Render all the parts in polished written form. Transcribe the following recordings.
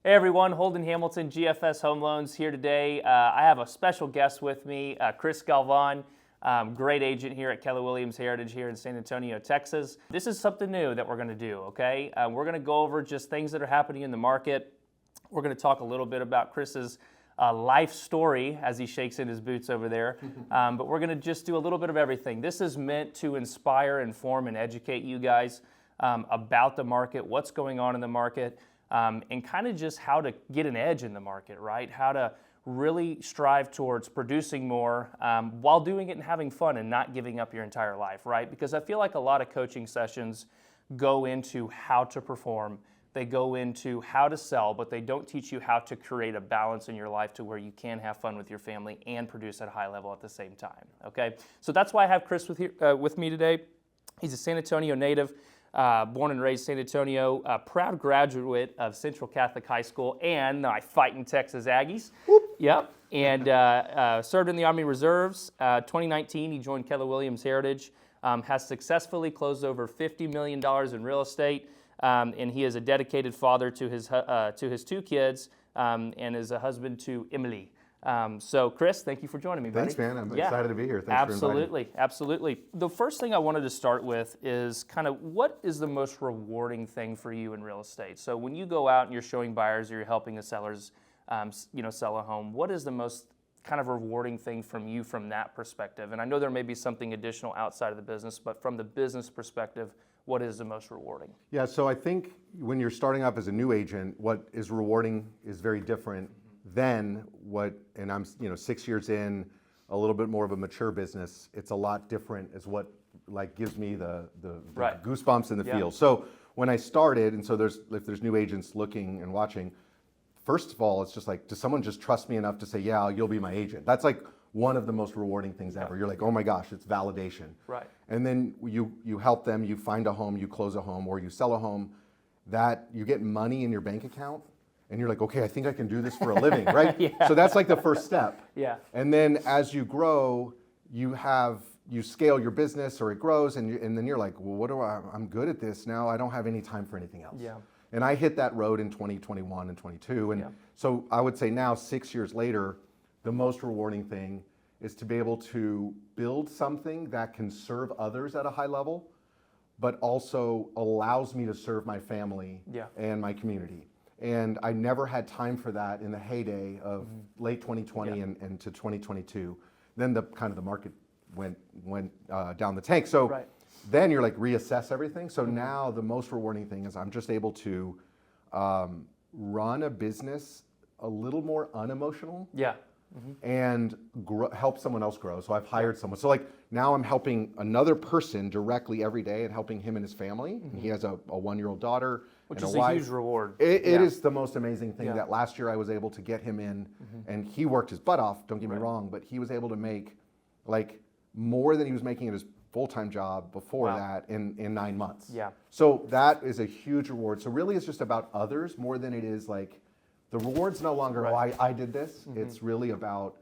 Hey everyone, Holden Hamilton, GFS Home Loans here today. I have a special guest with me, Chris Galvan, great agent here at Keller Williams Heritage here in San Antonio, Texas. This is something new that we're going to do, okay? We're going to go over just things that are happening in the market. We're going to talk a little bit about Chris's life story as he shakes in his boots over there. But we're going to just do a little bit of everything. This is meant to inspire, inform, and educate you guys about the market, what's going on in the market. And kind of just how to get an edge in the market, right? How to really strive towards producing more while doing it and having fun and not giving up your entire life, right? Because I feel like a lot of coaching sessions go into how to perform, they go into how to sell, but they don't teach you how to create a balance in your life to where you can have fun with your family and produce at a high level at the same time, okay? So that's why I have Chris with me today. He's a San Antonio native. Born and raised San Antonio, proud graduate of Central Catholic High School and my fighting Texas Aggies. Whoop. Yep. And served in the Army Reserves. 2019, he joined Keller Williams Heritage, has successfully closed over $50 million in real estate, and he is a dedicated father to his two kids and is a husband to Emily. So, Chris, thank you for joining me, buddy. Thanks, man. I'm excited to be here. Thanks for inviting me. Absolutely. The first thing I wanted to start with is kind of what is the most rewarding thing for you in real estate? So when you go out and you're showing buyers or you're helping the sellers, sell a home, what is the most kind of rewarding thing from you from that perspective? And I know there may be something additional outside of the business, but from the business perspective, what is the most rewarding? Yeah, so I think when you're starting off as a new agent, what is rewarding is very different than what, and I'm 6 years in, a little bit more of a mature business. It's a lot different as what like gives me the right. goosebumps in the field. So when I started, and so if there's new agents looking and watching, first of all, it's just like, does someone just trust me enough to say, yeah, you'll be my agent? That's like one of the most rewarding things ever. You're like, oh my gosh, it's validation. Right. And then you help them, you find a home, you close a home, or you sell a home, that you get money in your bank account. And you're like, okay, I think I can do this for a living, right? So that's like the first step. Yeah. And then as you grow, you scale your business or it grows, and then you're like, well, I'm good at this now. I don't have any time for anything else. Yeah. And I hit that road in 2021 and 22. And so I would say now, 6 years later, the most rewarding thing is to be able to build something that can serve others at a high level, but also allows me to serve my family and my community. And I never had time for that in the heyday of late 2020 and to 2022. Then the market went down the tank. So then you're like reassess everything. So now the most rewarding thing is I'm just able to run a business a little more unemotional. And help someone else grow. So I've hired someone. So like now I'm helping another person directly every day and helping him and his family. And he has a 1-year-old daughter. Which is a huge reward. It is the most amazing thing that last year I was able to get him in, and he worked his butt off, don't get me wrong, but he was able to make like more than he was making at his full-time job before that in 9 months. Yeah. So that is a huge reward. So really it's just about others more than it is like, the reward's no longer, I did this. It's really about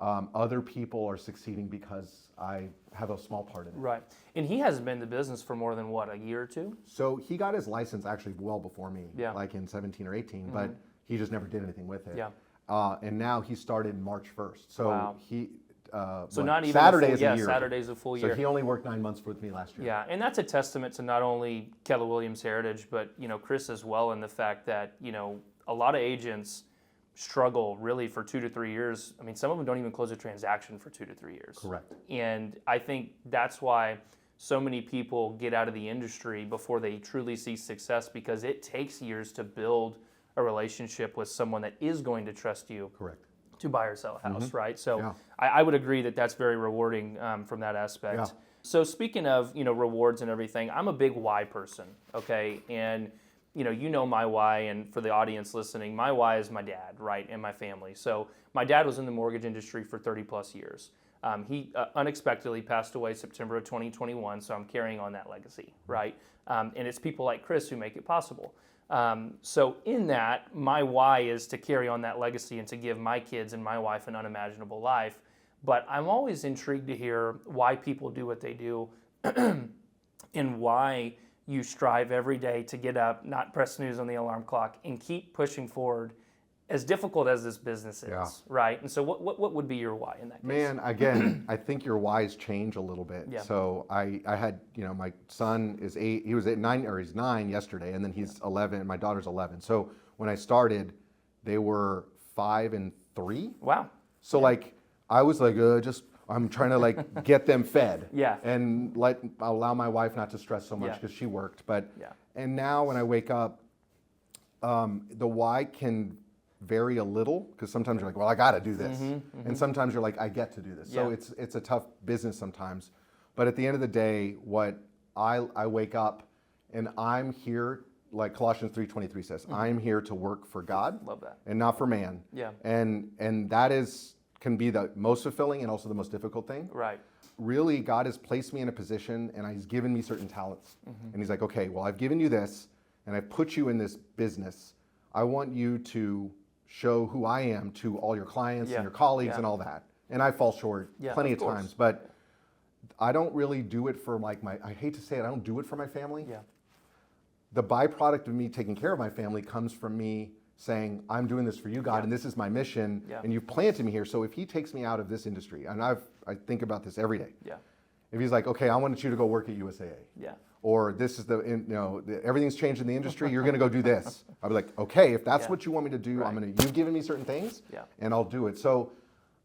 other people are succeeding because I have a small part in it. Right. And he hasn't been in the business for more than, a year or two? So he got his license actually well before me, like in 17 or 18, but he just never did anything with it. Yeah. And now he started March 1st. So he, so not even Saturday is a year. Saturday's a full year. So he only worked 9 months with me last year. Yeah, and that's a testament to not only Keller Williams Heritage, but Chris as well, in the fact that a lot of agents struggle really for 2 to 3 years. I mean, some of them don't even close a transaction for 2 to 3 years. Correct. And I think that's why so many people get out of the industry before they truly see success, because it takes years to build a relationship with someone that is going to trust you. Correct. To buy or sell a house, right? So I would agree that that's very rewarding from that aspect. Yeah. So speaking of rewards and everything, I'm a big why person, okay? And my why, and for the audience listening, my why is my dad, right, and my family. So my dad was in the mortgage industry for 30 plus years. He unexpectedly passed away September of 2021, so I'm carrying on that legacy, right? And it's people like Chris who make it possible. So in that, my why is to carry on that legacy and to give my kids and my wife an unimaginable life. But I'm always intrigued to hear why people do what they do and why you strive every day to get up, not press snooze on the alarm clock, and keep pushing forward, as difficult as this business is, right? And so what would be your why in that case? Man, again, I think your whys change a little bit. Yeah. So I had, my son is 8, he was at 9, or he's 9 yesterday, and then he's 11, and my daughter's 11. So when I started, they were 5 and 3. Wow. So like, I was like, I'm trying to like get them fed. Yeah. And allow my wife not to stress so much because she worked. But, and now when I wake up, the why can vary a little, because sometimes you're like, well, I got to do this. And sometimes you're like, I get to do this. So it's a tough business sometimes. But at the end of the day, what I wake up and I'm here, like Colossians 3:23 says, I'm here to work for God. Love that. And not for man. Yeah. And that can be the most fulfilling and also the most difficult thing. Right. Really, God has placed me in a position and He's given me certain talents. And He's like, okay, well, I've given you this and I've put you in this business. I want you to show who I am to all your clients and your colleagues and all that. And I fall short plenty of times, but I don't really do it for like I hate to say it, I don't do it for my family. Yeah. The byproduct of me taking care of my family comes from me saying, I'm doing this for you, God, and this is my mission, and you've planted me here. So if He takes me out of this industry, and I think about this every day. Yeah. If He's like, okay, I want you to go work at USAA. Yeah. Or this is everything's changed in the industry, you're going to go do this. I'll be like, okay, if that's what you want me to do, you've given me certain things, and I'll do it. So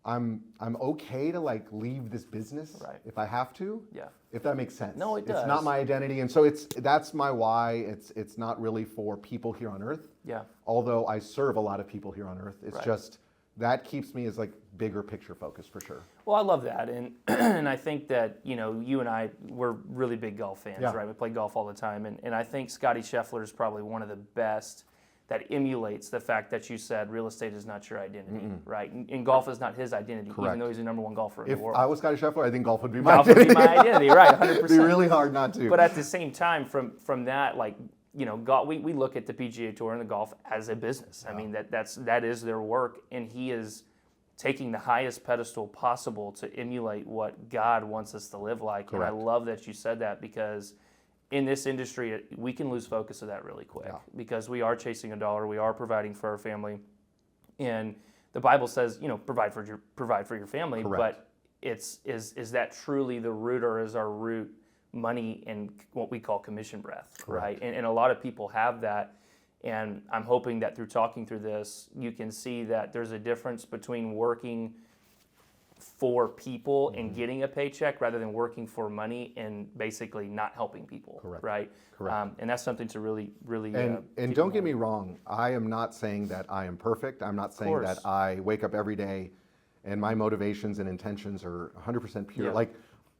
I'm okay to like leave this business if I have to. Yeah. If that makes sense. No, it does. It's not my identity, and so that's my why. It's not really for people here on earth. Yeah. Although I serve a lot of people here on earth, it's just that keeps me as like bigger picture focus for sure. Well, I love that, and and I think that you and I, we're really big golf fans, right? We play golf all the time, and I think Scotty Scheffler is probably one of the best that emulates the fact that you said real estate is not your identity, right? And golf is not his identity, even though he's the number 1 golfer in the world. If I was Scotty Scheffler, I think golf would be my golf identity. Would be my identity, right? 100%. It'd be really hard not to. But at the same time, from that, like golf, we look at the PGA Tour and the golf as a business. I mean that is their work, and he is taking the highest pedestal possible to emulate what God wants us to live like. Correct. And I love that you said that, because in this industry, we can lose focus of that really quick because we are chasing a dollar, we are providing for our family, and the Bible says, provide for your family. Correct. But is that truly the root, or is our root money and what we call commission breath? Correct. Right? And a lot of people have that, and I'm hoping that through talking through this, you can see that there's a difference between working for people and getting a paycheck rather than working for money and basically not helping people. Correct. Right? Correct. And that's something to really and don't get me wrong, I am not saying that I am perfect. I'm not saying that I wake up every day and my motivations and intentions are 100% pure. Like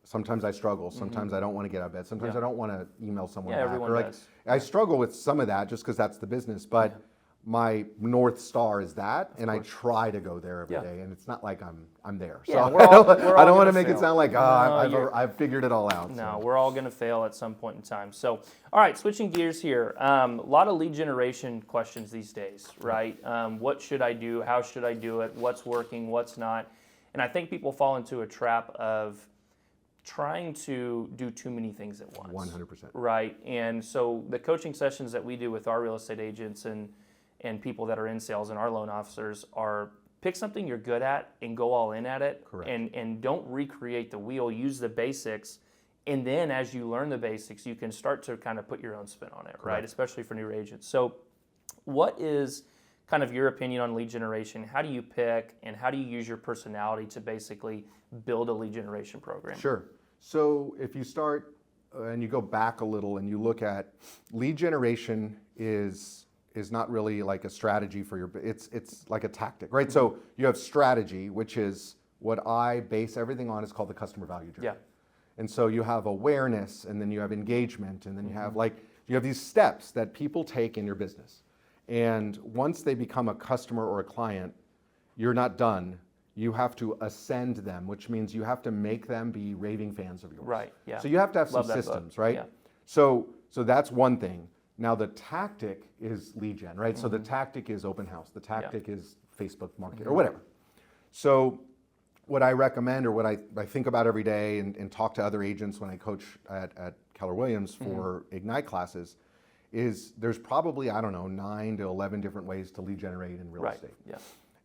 sometimes I struggle, sometimes I don't want to get out of bed, sometimes I don't want to email someone back. Everyone does. I struggle with some of that just because that's the business, but my North Star is that, and I try to go there every day, and it's not like I'm there. So I don't want to make it sound like I've figured it all out. No, we're all going to fail at some point in time. So, all right, switching gears here. A lot of lead generation questions these days, right? What should I do? How should I do it? What's working? What's not? And I think people fall into a trap of trying to do too many things at once. 100%. Right, and so the coaching sessions that we do with our real estate agents and people that are in sales and our loan officers are pick something you're good at and go all in at it. Correct. And don't recreate the wheel, use the basics, and then as you learn the basics, you can start to kind of put your own spin on it. Correct. Right? Especially for new agents. So what is kind of your opinion on lead generation? How do you pick and how do you use your personality to basically build a lead generation program? Sure. So if you start and you go back a little and you look at lead generation is not really like a strategy for your, it's like a tactic, right? So you have strategy, which is what I base everything on, is called the customer value journey. Yeah. And so you have awareness, and then you have engagement, and then you have these steps that people take in your business. And once they become a customer or a client, you're not done. You have to ascend them, which means you have to make them be raving fans of yours. Right, yeah. So you have to have some systems, right? Yeah. So that's one thing. Now the tactic is lead gen, right? So the tactic is open house. The tactic is Facebook market or whatever. So what I recommend, or what I think about every day and talk to other agents when I coach at Keller Williams for Ignite classes, is there's probably, I don't know, 9 to 11 different ways to lead generate in real estate. Yeah.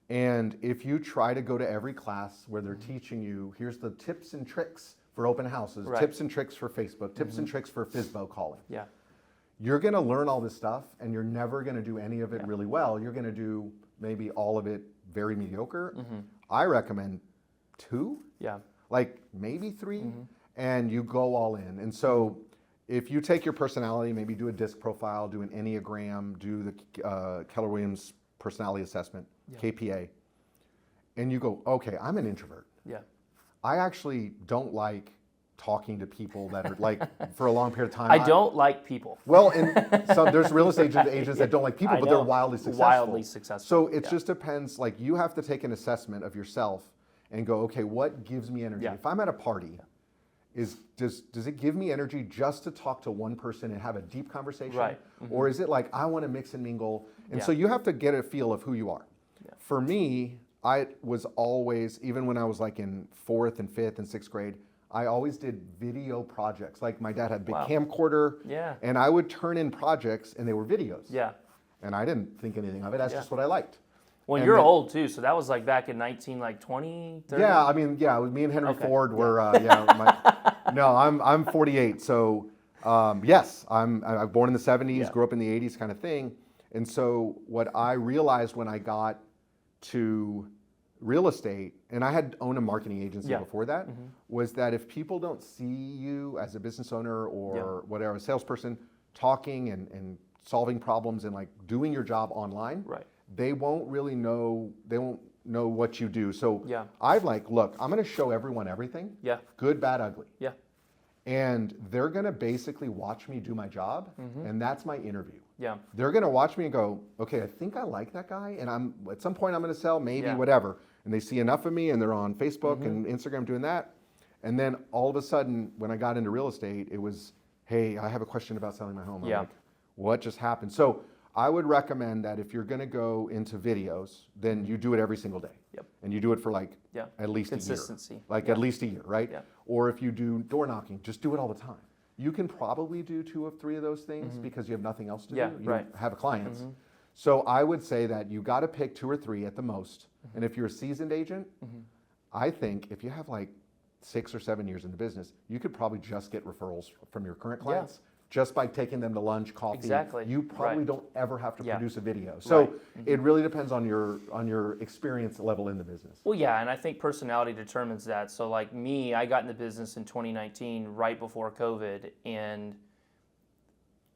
And if you try to go to every class where they're teaching you, here's the tips and tricks for open houses, tips and tricks for Facebook, tips and tricks for FSBO calling. Yeah. You're going to learn all this stuff, and you're never going to do any of it really well. You're going to do maybe all of it very mediocre. I recommend 2, like maybe 3, and you go all in. And so if you take your personality, maybe do a DISC profile, do an Enneagram, do the Keller Williams personality assessment, KPA, and you go, okay, I'm an introvert. Yeah. I actually don't like talking to people that are like for a long period of time. I don't like people. Well, and so there's real estate agents that don't like people, but they're wildly successful. Wildly successful. So it just depends. Like you have to take an assessment of yourself and go, okay, what gives me energy? If I'm at a party, does it give me energy just to talk to one person and have a deep conversation? Right. Or is it like I want to mix and mingle? And so you have to get a feel of who you are. For me, I was always, even when I was like in 4th and 5th and 6th grade, I always did video projects. Like my dad had a big camcorder, and I would turn in projects, and they were videos. Yeah. And I didn't think anything of it. That's just what I liked. Well, and you're old too, so that was like back in 20, 30? Yeah, I mean, yeah, me and Henry Ford were, no, I'm 48, so yes, I'm born in the 70s, grew up in the 80s kind of thing. And so what I realized when I got to real estate, and I had owned a marketing agency before that, was that if people don't see you as a business owner or whatever, a salesperson, talking and solving problems and like doing your job online, they won't really know, they won't know what you do. So I've like, look, I'm going to show everyone everything, good, bad, ugly. And they're going to basically watch me do my job, and that's my interview. They're going to watch me and go, okay, I think I like that guy, and at some point I'm going to sell, maybe, whatever. And they see enough of me, and they're on Facebook and Instagram doing that. And then all of a sudden, when I got into real estate, it was, hey, I have a question about selling my home. I'm like, what just happened? So I would recommend that if you're going to go into videos, then you do it every single day. And you do it for like at least a year. Like at least a year, right? Or if you do door knocking, just do it all the time. You can probably do 2 of 3 of those things because you have nothing else to do. You have clients. So I would say that you got to pick 2 or 3 at the most. And if you're a seasoned agent, I think if you have like 6 or 7 years in the business, you could probably just get referrals from your current clients just by taking them to lunch, coffee. You probably don't ever have to produce a video. So it really depends on your experience level in the business. Well, yeah, and I think personality determines that. So like me, I got in the business in 2019, right before COVID, and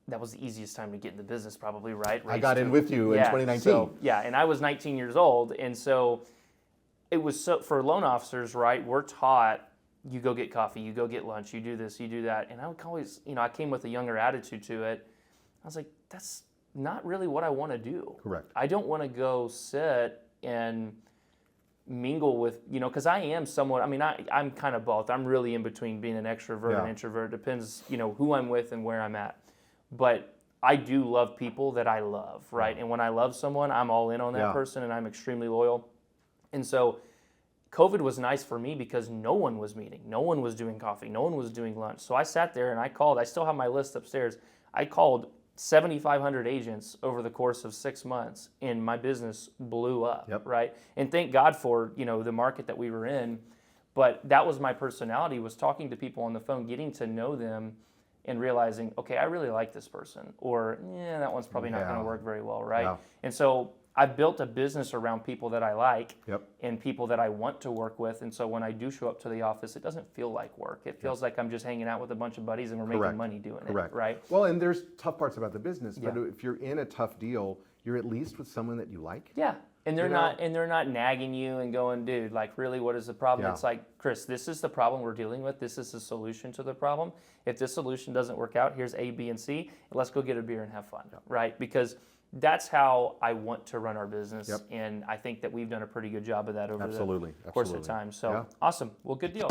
that was the easiest time to get in the business probably, right? I got in with you in 2019. So, and I was 19 years old, and so it was so, for loan officers, right, we're taught, you go get coffee, you go get lunch, you do this, you do that. And I would always, I came with a younger attitude to it. I was like, that's not really what I want to do. Correct. I don't want to go sit and mingle with, because I am somewhat, I'm kind of both. I'm really in between being an extrovert and introvert. Depends, who I'm with and where I'm at. But I do love people that I love, right? And when I love someone, I'm all in on that person, and I'm extremely loyal. And so COVID was nice for me because no one was meeting. No one was doing coffee. No one was doing lunch. So I sat there and I called. I still have my list upstairs. I called 7,500 agents over the course of 6 months, and my business blew up, right? And thank God for, the market that we were in. But that was my personality, was talking to people on the phone, getting to know them, and realizing, okay, I really like this person, or that one's probably not going to work very well, right? And so I've built a business around people that I like and people that I want to work with. And so when I do show up to the office, it doesn't feel like work. It feels like I'm just hanging out with a bunch of buddies and we're making money doing it, right? Well, and there's tough parts about the business, but if you're in a tough deal, you're at least with someone that you like. And they're not nagging you and going, dude, like really, what is the problem? It's like, Chris, this is the problem we're dealing with. This is the solution to the problem. If this solution doesn't work out, here's A, B, and C. Let's go get a beer and have fun, right? Because that's how I want to run our business, and I think that we've done a pretty good job of that over the course of time. So awesome. Well, good deal.